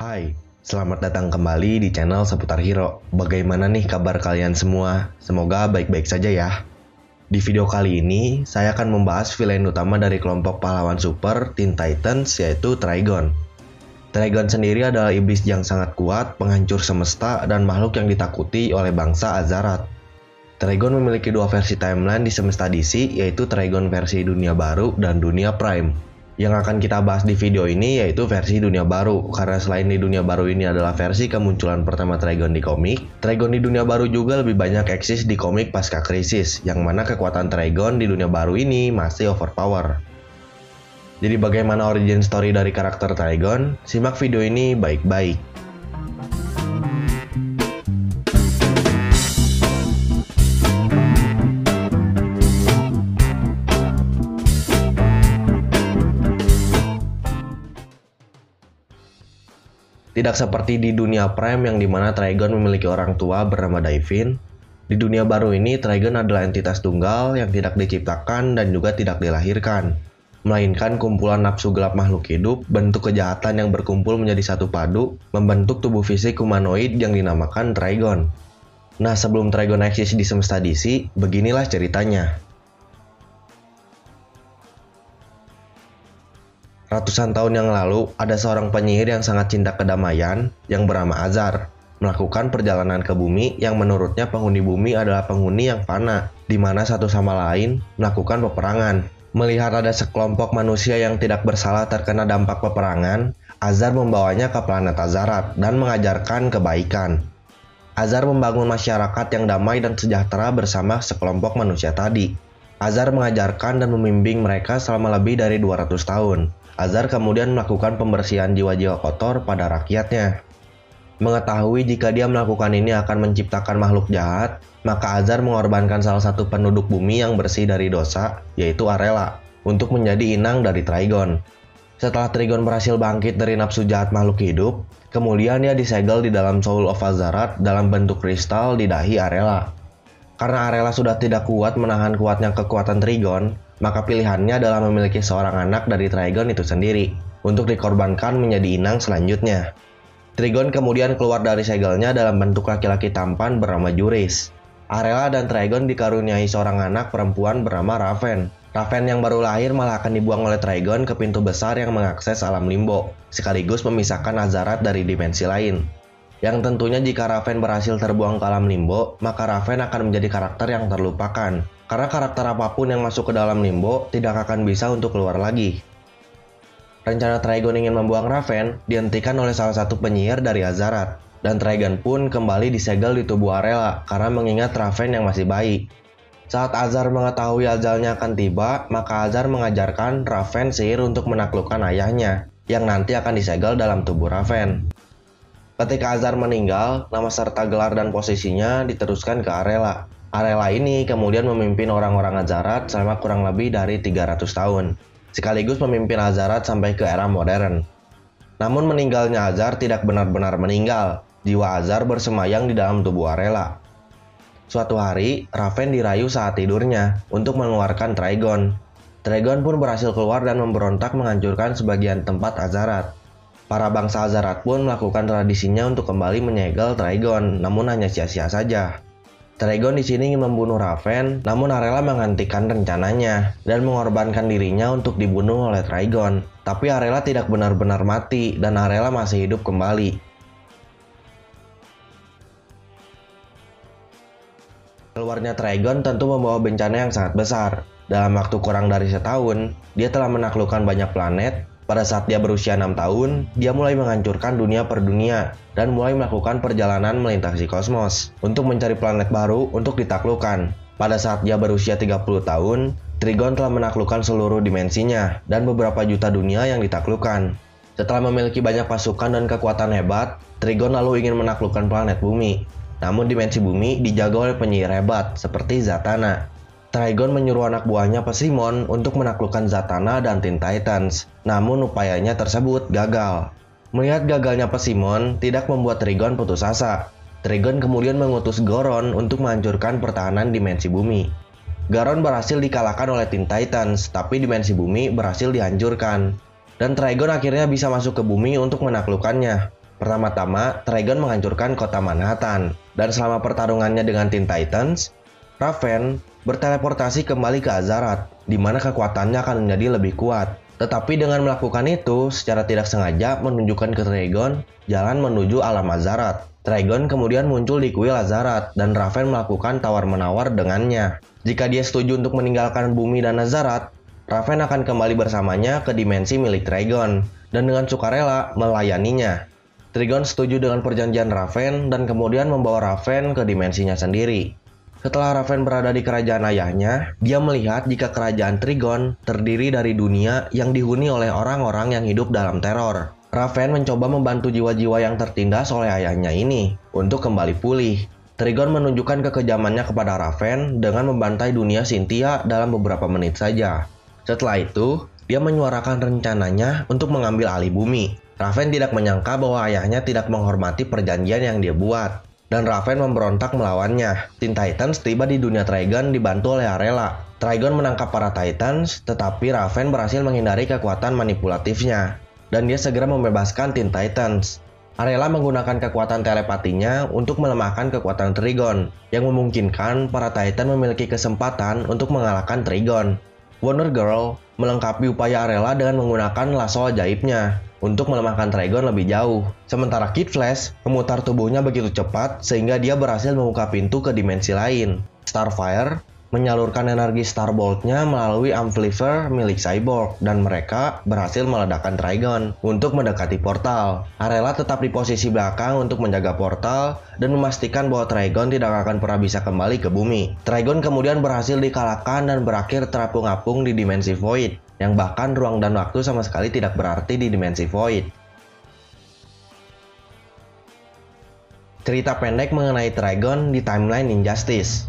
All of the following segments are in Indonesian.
Hai, selamat datang kembali di channel Seputar Hero. Bagaimana nih kabar kalian semua? Semoga baik-baik saja ya. Di video kali ini, saya akan membahas villain utama dari kelompok pahlawan super Teen Titans, yaitu Trigon. Trigon sendiri adalah iblis yang sangat kuat, penghancur semesta, dan makhluk yang ditakuti oleh bangsa Azarat. Trigon memiliki dua versi timeline di semesta DC, yaitu Trigon versi dunia baru dan dunia Prime. Yang akan kita bahas di video ini yaitu versi dunia baru, karena selain di dunia baru ini adalah versi kemunculan pertama Trigon di komik, Trigon di dunia baru juga lebih banyak eksis di komik pasca krisis, yang mana kekuatan Trigon di dunia baru ini masih overpower. Jadi bagaimana origin story dari karakter Trigon? Simak video ini baik-baik. Tidak seperti di dunia Prime yang dimana Trigon memiliki orang tua bernama Daivin, di dunia baru ini Trigon adalah entitas tunggal yang tidak diciptakan dan juga tidak dilahirkan, melainkan kumpulan nafsu gelap makhluk hidup, bentuk kejahatan yang berkumpul menjadi satu padu, membentuk tubuh fisik humanoid yang dinamakan Trigon. Nah, sebelum Trigon eksis di semesta DC, beginilah ceritanya. Ratusan tahun yang lalu, ada seorang penyihir yang sangat cinta kedamaian yang bernama Azar, melakukan perjalanan ke bumi yang menurutnya penghuni bumi adalah penghuni yang fana, di mana satu sama lain melakukan peperangan. Melihat ada sekelompok manusia yang tidak bersalah terkena dampak peperangan, Azar membawanya ke planet Azarat dan mengajarkan kebaikan. Azar membangun masyarakat yang damai dan sejahtera bersama sekelompok manusia tadi. Azar mengajarkan dan membimbing mereka selama lebih dari 200 tahun. Azar kemudian melakukan pembersihan jiwa-jiwa kotor pada rakyatnya. Mengetahui jika dia melakukan ini akan menciptakan makhluk jahat, maka Azar mengorbankan salah satu penduduk bumi yang bersih dari dosa, yaitu Arella, untuk menjadi inang dari Trigon. Setelah Trigon berhasil bangkit dari nafsu jahat makhluk hidup, kemudian dia disegel di dalam Soul of Azarat dalam bentuk kristal di dahi Arella. Karena Arella sudah tidak kuat menahan kuatnya kekuatan Trigon, maka pilihannya adalah memiliki seorang anak dari Trigon itu sendiri, untuk dikorbankan menjadi inang selanjutnya. Trigon kemudian keluar dari segelnya dalam bentuk laki-laki tampan bernama Juris. Arella dan Trigon dikaruniai seorang anak perempuan bernama Raven. Raven yang baru lahir malah akan dibuang oleh Trigon ke pintu besar yang mengakses alam limbo, sekaligus memisahkan Azarat dari dimensi lain. Yang tentunya jika Raven berhasil terbuang ke alam limbo, maka Raven akan menjadi karakter yang terlupakan. Karena karakter apapun yang masuk ke dalam limbo tidak akan bisa untuk keluar lagi. Rencana Trigon ingin membuang Raven dihentikan oleh salah satu penyihir dari Azarat. Dan Trigon pun kembali disegel di tubuh Arella karena mengingat Raven yang masih bayi. Saat Azar mengetahui ajalnya akan tiba, maka Azar mengajarkan Raven sihir untuk menaklukkan ayahnya, yang nanti akan disegel dalam tubuh Raven. Ketika Azar meninggal, nama serta gelar dan posisinya diteruskan ke Arella. Arella ini kemudian memimpin orang-orang Azarat selama kurang lebih dari 300 tahun, sekaligus memimpin Azarat sampai ke era modern. Namun meninggalnya Azar tidak benar-benar meninggal, jiwa Azar bersemayam di dalam tubuh Arella. Suatu hari, Raven dirayu saat tidurnya untuk mengeluarkan Trigon. Trigon pun berhasil keluar dan memberontak menghancurkan sebagian tempat Azarat. Para bangsa Azarat pun melakukan tradisinya untuk kembali menyegel Trigon, namun hanya sia-sia saja. Trigon di sini ingin membunuh Raven, namun Arella menghentikan rencananya dan mengorbankan dirinya untuk dibunuh oleh Trigon. Tapi Arella tidak benar-benar mati dan Arella masih hidup kembali. Keluarnya Trigon tentu membawa bencana yang sangat besar. Dalam waktu kurang dari setahun, dia telah menaklukkan banyak planet. Pada saat dia berusia 6 tahun, dia mulai menghancurkan dunia per dunia dan mulai melakukan perjalanan melintasi kosmos untuk mencari planet baru untuk ditaklukkan. Pada saat dia berusia 30 tahun, Trigon telah menaklukkan seluruh dimensinya dan beberapa juta dunia yang ditaklukkan. Setelah memiliki banyak pasukan dan kekuatan hebat, Trigon lalu ingin menaklukkan planet bumi. Namun dimensi bumi dijaga oleh penyihir hebat seperti Zatanna. Trigon menyuruh anak buahnya Pasimon untuk menaklukkan Zatanna dan Teen Titans, namun upayanya tersebut gagal. Melihat gagalnya Pasimon tidak membuat Trigon putus asa. Trigon kemudian mengutus Goron untuk menghancurkan pertahanan dimensi bumi. Goron berhasil dikalahkan oleh Teen Titans, tapi dimensi bumi berhasil dihancurkan. Dan Trigon akhirnya bisa masuk ke bumi untuk menaklukkannya. Pertama-tama, Trigon menghancurkan kota Manhattan, dan selama pertarungannya dengan Teen Titans, Raven berteleportasi kembali ke Azarat, di mana kekuatannya akan menjadi lebih kuat. Tetapi dengan melakukan itu, secara tidak sengaja menunjukkan ke Trigon jalan menuju alam Azarat. Trigon kemudian muncul di kuil Azarat, dan Raven melakukan tawar-menawar dengannya. Jika dia setuju untuk meninggalkan bumi dan Azarat, Raven akan kembali bersamanya ke dimensi milik Trigon, dan dengan sukarela melayaninya. Trigon setuju dengan perjanjian Raven dan kemudian membawa Raven ke dimensinya sendiri. Setelah Raven berada di kerajaan ayahnya, dia melihat jika kerajaan Trigon terdiri dari dunia yang dihuni oleh orang-orang yang hidup dalam teror. Raven mencoba membantu jiwa-jiwa yang tertindas oleh ayahnya ini untuk kembali pulih. Trigon menunjukkan kekejamannya kepada Raven dengan membantai dunia Cynthia dalam beberapa menit saja. Setelah itu, dia menyuarakan rencananya untuk mengambil alih bumi. Raven tidak menyangka bahwa ayahnya tidak menghormati perjanjian yang dia buat, dan Raven memberontak melawannya. Teen Titans tiba di dunia Trigon dibantu oleh Arella. Trigon menangkap para Titans, tetapi Raven berhasil menghindari kekuatan manipulatifnya, dan dia segera membebaskan Teen Titans. Arella menggunakan kekuatan telepatinya untuk melemahkan kekuatan Trigon, yang memungkinkan para Titan memiliki kesempatan untuk mengalahkan Trigon. Wonder Girl melengkapi upaya Arella dengan menggunakan lasso ajaibnya untuk melemahkan Trigon lebih jauh. Sementara Kid Flash memutar tubuhnya begitu cepat sehingga dia berhasil membuka pintu ke dimensi lain. Starfire menyalurkan energi Starbolt-nya melalui amplifier milik Cyborg, dan mereka berhasil meledakkan Trigon untuk mendekati portal. Arella tetap di posisi belakang untuk menjaga portal dan memastikan bahwa Trigon tidak akan pernah bisa kembali ke bumi. Trigon kemudian berhasil dikalahkan dan berakhir terapung-apung di dimensi Void, yang bahkan ruang dan waktu sama sekali tidak berarti di dimensi Void. Cerita pendek mengenai Trigon di timeline Injustice.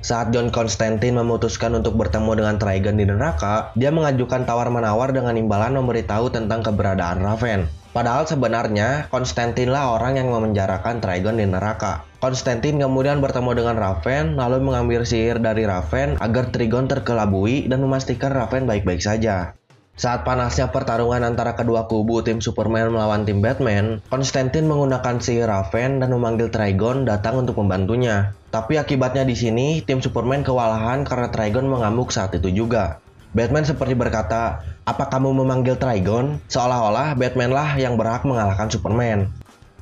Saat John Constantine memutuskan untuk bertemu dengan Trigon di neraka, dia mengajukan tawar-menawar dengan imbalan memberitahu tentang keberadaan Raven. Padahal sebenarnya, Constantine lah orang yang memenjarakan Trigon di neraka. Constantine kemudian bertemu dengan Raven, lalu mengambil sihir dari Raven agar Trigon terkelabui dan memastikan Raven baik-baik saja. Saat panasnya pertarungan antara kedua kubu tim Superman melawan tim Batman, Constantine menggunakan sihir Raven dan memanggil Trigon datang untuk membantunya. Tapi akibatnya di sini, tim Superman kewalahan karena Trigon mengamuk saat itu juga. Batman seperti berkata, "Apa kamu memanggil Trigon?" Seolah-olah Batman lah yang berhak mengalahkan Superman.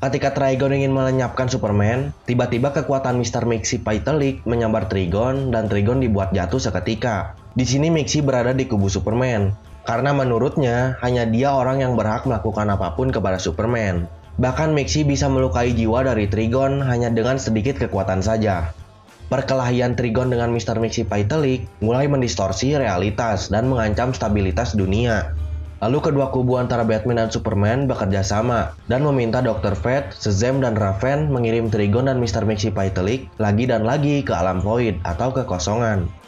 Ketika Trigon ingin melenyapkan Superman, tiba-tiba kekuatan Mr. Mxyzptlk menyambar Trigon dan Trigon dibuat jatuh seketika. Di sini Mixi berada di kubu Superman, karena menurutnya hanya dia orang yang berhak melakukan apapun kepada Superman. Bahkan Mixi bisa melukai jiwa dari Trigon hanya dengan sedikit kekuatan saja. Perkelahian Trigon dengan Mr. Mxyzptlk mulai mendistorsi realitas dan mengancam stabilitas dunia. Lalu kedua kubu antara Batman dan Superman bekerja sama dan meminta Dr. Fate, Shazam, dan Raven mengirim Trigon dan Mr. Mxyzptlk lagi dan lagi ke alam Void atau kekosongan.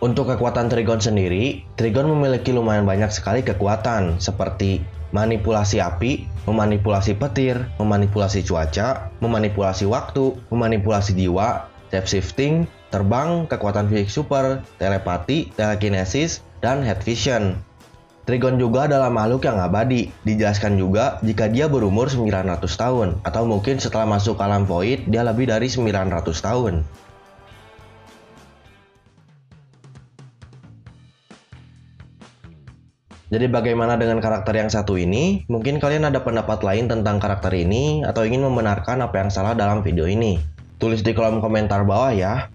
Untuk kekuatan Trigon sendiri, Trigon memiliki lumayan banyak sekali kekuatan seperti manipulasi api, memanipulasi petir, memanipulasi cuaca, memanipulasi waktu, memanipulasi jiwa, shape-shifting, terbang, kekuatan fisik super, telepati, telekinesis, dan head vision. Trigon juga adalah makhluk yang abadi. Dijelaskan juga jika dia berumur 900 tahun, atau mungkin setelah masuk alam Void, dia lebih dari 900 tahun. Jadi bagaimana dengan karakter yang satu ini? Mungkin kalian ada pendapat lain tentang karakter ini atau ingin membenarkan apa yang salah dalam video ini. Tulis di kolom komentar bawah ya.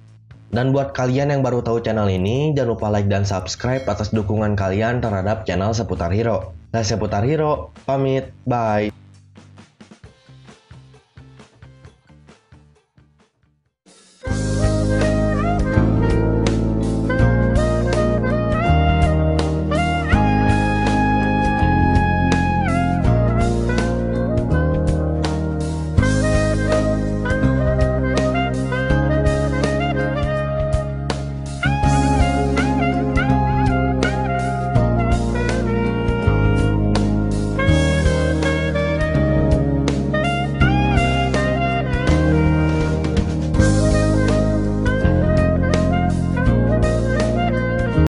Dan buat kalian yang baru tahu channel ini, jangan lupa like dan subscribe atas dukungan kalian terhadap channel Seputar Hero. Saya Seputar Hero, pamit, bye.